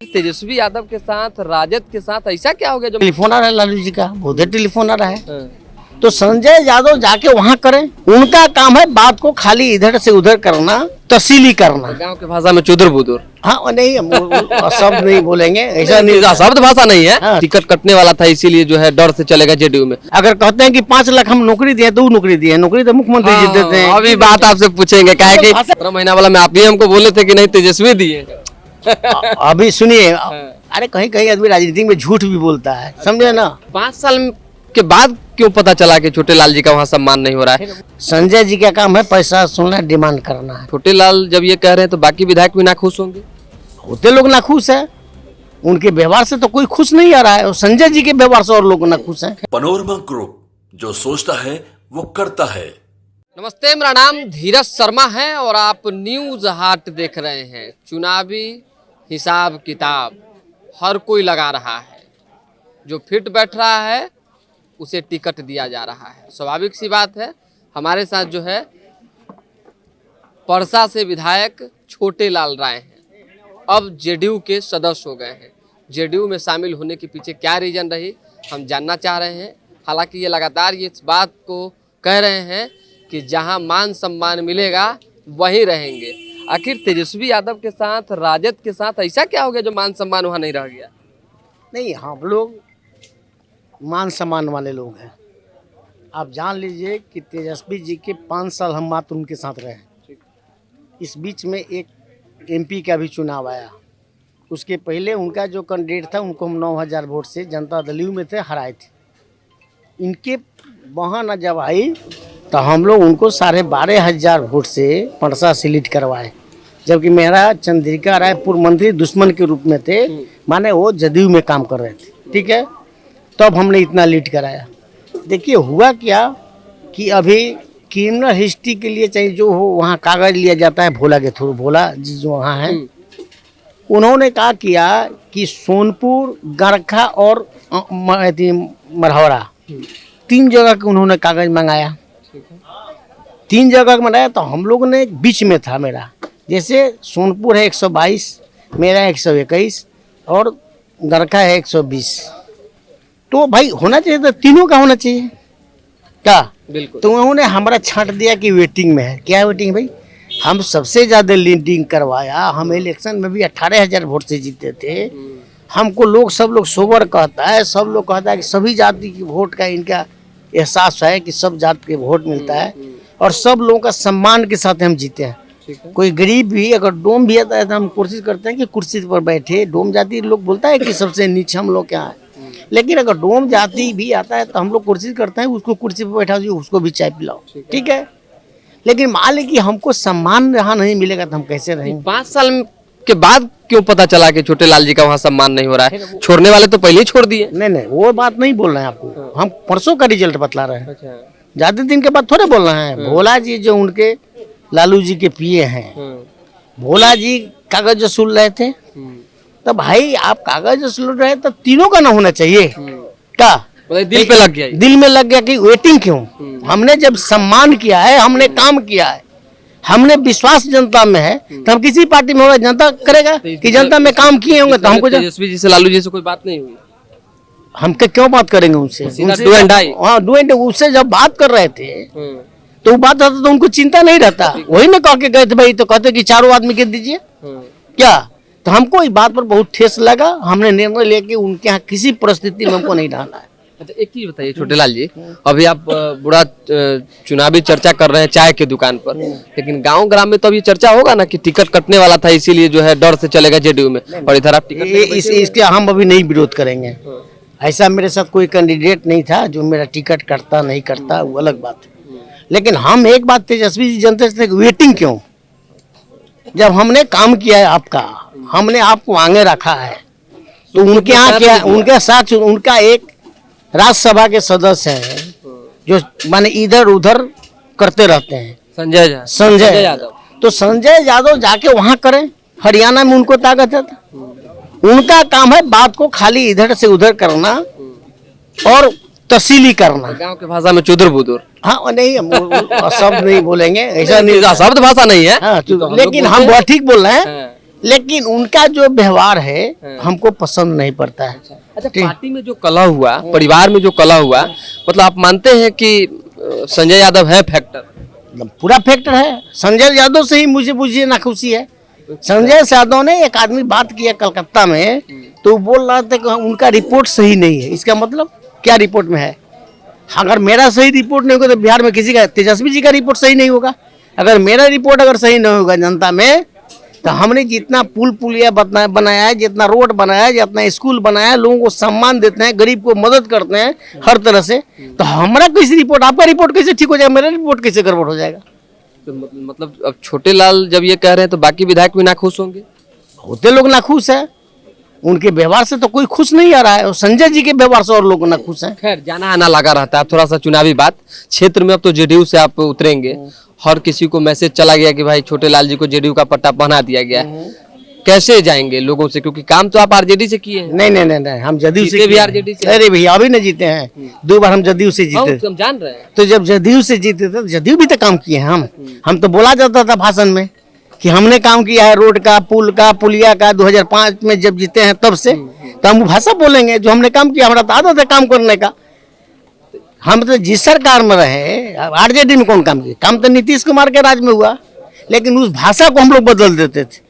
तेजस्वी यादव के साथ राजद के साथ ऐसा क्या हो गया जो टेलीफोन आ रहा है लालू जी का, उधर टेलीफोन आ रहा है। तो संजय यादव जाके वहाँ करें, उनका काम है बात को खाली इधर से उधर करना, तसीली करना। गांव की भाषा में चुदर बुदुर। हाँ नहीं, शब्द नहीं बोलेंगे, ऐसा नहीं, शब्द भाषा नहीं है। हाँ। टिकट कटने वाला था इसीलिए जो है डर से चलेगा जेडीयू में। अगर कहते हैं कि 5 लाख हम नौकरी दिए, 2 नौकरी दिए, नौकरी तो मुख्यमंत्री जी देते हैं। अभी बात आपसे पूछेंगे क्या है कि 15 महीना वाला में आप ही हमको बोले थे कि नहीं तेजस्वी दिए। अभी सुनिए, अरे कहीं कहीं आदमी राजनीति में झूठ भी बोलता है, समझे ना। 5 साल के बाद क्यों पता चला कि छोटे लाल जी का वहाँ सम्मान नहीं हो रहा है? संजय जी का काम है पैसा सुनना, डिमांड करना है। छोटे लाल जब ये कह रहे हैं तो बाकी विधायक भी ना खुश होंगे। होते लोग ना खुश है, उनके व्यवहार से तो कोई खुश नहीं आ रहा है, और संजय जी के व्यवहार से और लोग ना खुश हैं। पनोरमा ग्रुप, जो सोचता है वो करता है। नमस्ते, मेरा नाम धीरज शर्मा है और आप न्यूज हाट देख रहे हैं। चुनावी हिसाब किताब हर कोई लगा रहा है, जो फिट बैठ रहा है उसे टिकट दिया जा रहा है। स्वाभाविक सी बात है। हमारे साथ जो है परसा से विधायक छोटे लाल राय हैं, अब जेडीयू के सदस्य हो गए हैं। जेडीयू में शामिल होने के पीछे क्या रीजन रही हम जानना चाह रहे हैं। हालांकि ये लगातार ये इस बात को कह रहे हैं कि जहां मान सम्मान मिलेगा वहीं रहेंगे। आखिर तेजस्वी यादव के साथ राजद के साथ ऐसा क्या हो गया जो मान सम्मान वहां नहीं रह गया? नहीं, हम लोग मान सम्मान वाले लोग हैं। आप जान लीजिए कि तेजस्वी जी के 5 साल हम मात्र उनके साथ रहे। इस बीच में एक एमपी का भी चुनाव आया, उसके पहले उनका जो कैंडिडेट था उनको हम 9000 वोट से जनता दल यू में थे हराए थे। इनके वहाँ न जब आई तो हम लोग उनको 12,500 वोट से परसा से लीड करवाए, जबकि मेरा चंद्रिका राय पूर्व मंत्री दुश्मन के रूप में थे, माने वो जदयू में काम कर रहे थे, ठीक है। तब हमने इतना लीड कराया। देखिए हुआ क्या कि अभी क्रिमिनल हिस्ट्री के लिए चाहिए जो हो वहाँ कागज लिया जाता है भोला के थ्रू। भोला जी जो वहाँ हैं, उन्होंने कहा किया कि सोनपुर, गरखा और मरहौरा 3 जगह के उन्होंने कागज मंगाया। 3 जगह मंगाया तो हम लोगों ने बीच में था मेरा, जैसे सोनपुर है 122, मेरा 121 और गरखा है 120। तो भाई होना चाहिए, तो तीनों का होना चाहिए क्या? बिल्कुल। तो उन्होंने हमारा छांट दिया कि वेटिंग में है। क्या वेटिंग भाई? हम सबसे ज़्यादा लीडिंग करवाया, हम इलेक्शन में भी 18,000 वोट से जीते थे। हमको लोग सब लोग सोबर कहता है, सब लोग कहता है कि सभी जाति की वोट का इनका एहसास है कि सब जाति के वोट मिलता है और सब लोगों का सम्मान के साथ हम जीते हैं। कोई गरीब भी अगर डोम भी आता है तो हम कोशिश करते हैं कि कुर्सी पर बैठे। डोम जाति लोग बोलता है कि सबसे नीचे हम लोग क्या है, लेकिन अगर डोम जाति भी आता है तो हम लोग कोशिश करते हैं उसको कुर्सी पर बैठा दीजिए, उसको भी चाय पिलाओ, ठीक है। लेकिन मान लीजिए कि हमको सम्मान यहाँ नहीं मिलेगा तो हम कैसे रहेंगे? 5 साल के बाद क्यों पता चला कि छोटे लाल जी का वहाँ सम्मान नहीं हो रहा है? छोड़ने वाले तो पहले ही छोड़ दिए। नहीं, वो बात नहीं बोल रहे हैं आपको, हम परसों का रिजल्ट बतला रहे हैं। ज्यादा दिन के बाद थोड़े बोल रहे हैं। भोला जी जो उनके लालू जी के पिए हैं, भोला जी कागज वसूल रहे थे, तो भाई आप कागज वसूल रहे तो तीनों का ना होना चाहिए क्या? दिल पे लग गया, दिल में लग गया कि वेटिंग क्यों? हमने जब सम्मान किया है, हमने काम किया है, हमने विश्वास जनता में है, तो हम किसी पार्टी में होगा जनता करेगा कि जनता में काम किए होंगे तो हमको। तेजस्वी जी से लालू जी से कोई बात नहीं हुई? हम क्यों बात करेंगे उनसे? हाँ, उससे जब बात कर रहे थे तो वो बात होता तो उनको चिंता नहीं रहता। वही ना कह के गए थे भाई, तो कहते कि 4 आदमी के दीजिए क्या? तो हमको इस बात पर बहुत ठेस लगा। हमने निर्णय लेके उनके यहाँ किसी परिस्थिति में हमको नहीं रहना है। अच्छा, एक चीज बताइए छोटे लाल जी, अभी आप बड़ा चुनावी चर्चा कर रहे हैं चाय के दुकान पर, लेकिन गांव ग्राम में तो अभी चर्चा होगा ना कि टिकट कटने वाला था इसीलिए जो है डर से चलेगा जेडीयू में, और इधर आप टिकट इसके हम अभी नहीं विरोध करेंगे। ऐसा मेरे साथ कोई कैंडिडेट नहीं था जो मेरा टिकट कटता नहीं करता, वो अलग बात है। लेकिन हम एक बात तेजस्वी जी जनता से, वेटिंग क्यों? जब हमने काम किया है आपका, हमने आपको आगे रखा है, तो उनके यहाँ क्या, उनके साथ उनका एक राज्यसभा के सदस्य हैं जो माने इधर उधर करते रहते हैं, संजय यादव। तो संजय यादव जाके वहाँ करें, हरियाणा में उनको ताकत है। उनका काम है बात को खाली इधर से उधर करना और तसीली करना। गांव की भाषा में चुदर बुदुर। हाँ नहीं, शब्द नहीं बोलेंगे, ऐसा नहीं, शब्द भाषा नहीं है। हाँ, लेकिन हम बहुत ठीक बोल रहे हैं। लेकिन उनका जो व्यवहार है हमको पसंद नहीं पड़ता है। अच्छा, पार्टी में जो कलह हुआ, परिवार में जो कलह हुआ, मतलब आप मानते हैं कि संजय यादव है फैक्टर? पूरा फैक्टर है। संजय यादव से ही मुझे बुझिए नाखुशी है। संजय यादव ने एक आदमी बात किया कलकत्ता में, तो वो बोल रहा था कि उनका रिपोर्ट सही नहीं है। इसका मतलब क्या रिपोर्ट में है? अगर मेरा सही रिपोर्ट नहीं होगा तो बिहार में किसी का, तेजस्वी जी का रिपोर्ट सही नहीं होगा। अगर मेरा रिपोर्ट अगर सही नहीं होगा जनता में, तो हमने जितना पुल पुलिया बनाया है, जितना रोड बनाया है, जितना स्कूल बनाया है, लोगों को सम्मान देते हैं, गरीब को मदद करते हैं हर तरह से, तो हमारा कैसे रिपोर्ट, आपका रिपोर्ट कैसे ठीक हो जाएगा, मेरा रिपोर्ट कैसे गड़बड़ हो जाएगा? तो मतलब अब छोटे लाल जब ये कह रहे हैं तो बाकी विधायक भी नाखुश होंगे? होते लोग नाखुश है। उनके व्यवहार से तो कोई खुश नहीं आ रहा है, और संजय जी के व्यवहार से और लोग नाखुश हैं। खैर, जाना आना लगा रहता है। थोड़ा सा चुनावी बात क्षेत्र में, अब तो जेडीयू से आप उतरेंगे, हर किसी को मैसेज चला गया कि भाई छोटे लाल जी को जेडीयू का पट्टा पहना दिया गया है। कैसे जाएंगे लोगों से, क्योंकि काम तो आप आरजेडी से किए हैं? नहीं, हम जदयू से भी आरजेडी से। अरे भैया अभी नहीं जीते हैं, 2 बार हम जदयू से जीते। हम जान रहे हैं। तो जब जदयू से जीते थे तो जदयू भी तो काम किए हैं हम तो बोला जाता था भाषण में कि हमने काम किया है, रोड का, पुल का, पुलिया का। 2005 में जब जीते हैं तब से, तो हम भाषा बोलेंगे जो हमने काम किया। हमारा तो आदत है काम करने का। हम तो जिस सरकार में रहे, आरजेडी में कौन काम किया? काम तो नीतीश कुमार के राज में हुआ, लेकिन उस भाषा को हम लोग बदल देते थे।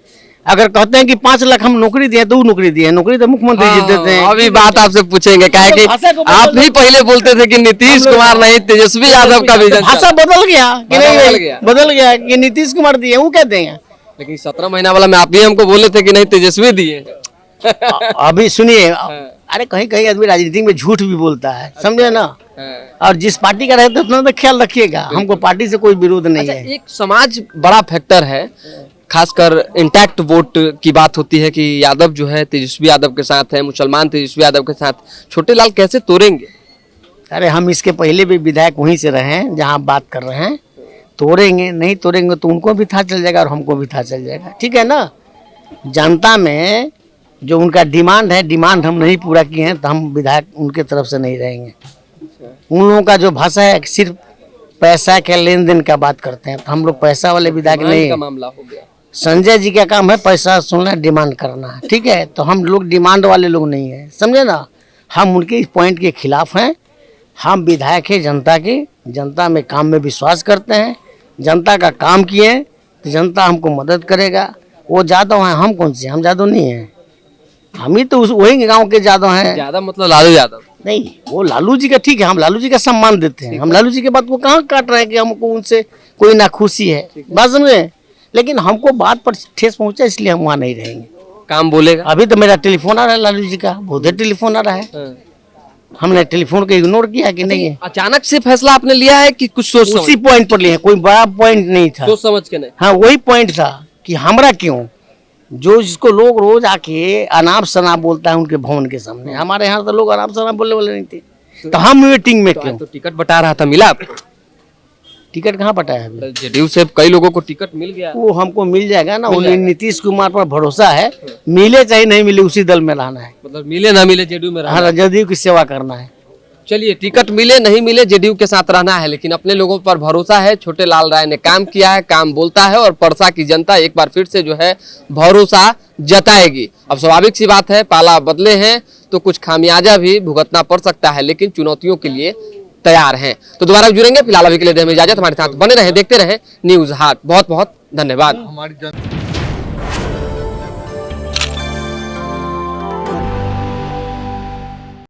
अगर कहते हैं कि 5 लाख हम नौकरी दिए तो वो नौकरी दिए, नौकरी तो मुख्यमंत्री जी देते हैं। अभी बात आपसे पूछेंगे, क्या है कि आप ही पहले बोलते थे कि नीतीश कुमार नहीं, तेजस्वी यादव का विजन। भाषा बदल गया कि नहीं? बदल गया कि नीतीश कुमार दिए, वो कहते हैं। लेकिन 17 महीना वाला में आप ही हमको बोले थे कि नहीं तेजस्वी दिए। अभी सुनिए, अरे कहीं कहीं आदमी राजनीति में झूठ भी बोलता है, समझे ना? और जिस पार्टी का रहता है उतना तो ख्याल रखिएगा। हमको पार्टी से कोई विरोध नहीं है। एक समाज बड़ा फैक्टर है, खासकर इंटैक्ट वोट की बात होती है कि यादव जो है तेजस्वी यादव के साथ है, मुसलमान तेजस्वी यादव के साथ। छोटे लाल कैसे तोड़ेंगे? अरे हम इसके पहले भी विधायक वहीं से रहे हैं जहाँ आप बात कर रहे हैं। तोड़ेंगे नहीं तोड़ेंगे तो उनको भी था चल जाएगा और हमको भी था चल जाएगा, ठीक है ना? जनता में जो उनका डिमांड है, डिमांड हम नहीं पूरा किए हैं तो हम विधायक उनके तरफ से नहीं रहेंगे। उन लोगों का जो भाषा है सिर्फ पैसा के लेन देन का बात करते हैं, तो हम लोग पैसा वाले विधायक नहीं है। मामला हो गया। संजय जी का काम है पैसा सुनना, डिमांड करना, ठीक है? तो हम लोग डिमांड वाले लोग नहीं है, समझे ना? हम उनके इस पॉइंट के खिलाफ हैं। हम विधायक हैं जनता के, जनता में काम में विश्वास करते हैं। जनता का काम किए तो जनता हमको मदद करेगा। वो जादव हैं, हम कौन से? हम जादव नहीं हैं, हम ही तो वही गांव के जादव हैं। ज्यादा मतलब लालू यादव नहीं, वो लालू जी का ठीक है, हम लालू जी का सम्मान देते हैं। हम लालू जी के बात को कहाँ काट रहे हैं कि हमको उनसे कोई नाखुशी है, बात समझे? लेकिन हमको बात पर ठेस पहुंचा इसलिए हम वहाँ नहीं रहेंगे। काम बोलेगा। अभी तो मेरा टेलीफोन आ रहा है लालू जी का, बहुत देर टेलीफोन आ रहा है। हमने टेलीफोन को इग्नोर किया कि नहीं है? अचानक से फैसला आपने लिया है कि कुछ सोच उसी पॉइंट पर लिया, कोई बड़ा पॉइंट नहीं था, सोच समझ के नहीं? हाँ वही पॉइंट था कि हमरा क्यों, जो जिसको लोग रोज आके अनाप शनाप बोलता है उनके भवन के सामने, हमारे यहाँ तो लोग अनाप शनाप बोलने वाले नहीं थे, तो हम मीटिंग में क्यों? तो टिकट बटा रहा था, मिला आपको? टिकट कहाँ पटा है अभी? जेडीयू से कई लोगों को टिकट मिल गया। वो हमको मिल जाएगा ना, उन्हें नीतीश कुमार पर भरोसा है। मिले चाहे नहीं मिले उसी दल में रहना है, मतलब मिले ना मिले जेडीयू में रहना हाँ, जदयू की सेवा करना है। चलिए, टिकट मिले नहीं मिले जेडीयू के साथ रहना है, लेकिन अपने लोगों पर भरोसा है। छोटे लाल राय ने काम किया है, काम बोलता है, और परसा की जनता एक बार फिर से जो है भरोसा जताएगी। अब स्वाभाविक सी बात है, पाला बदले हैं तो कुछ खामियाजा भी भुगतना पड़ सकता है, लेकिन चुनौतियों के लिए तैयार हैं। तो दोबारा जुड़ेंगे, फिलहाल अभी के लिए दें इजाजत। हमारे साथ बने रहे, देखते रहे न्यूज हाट। बहुत बहुत धन्यवाद।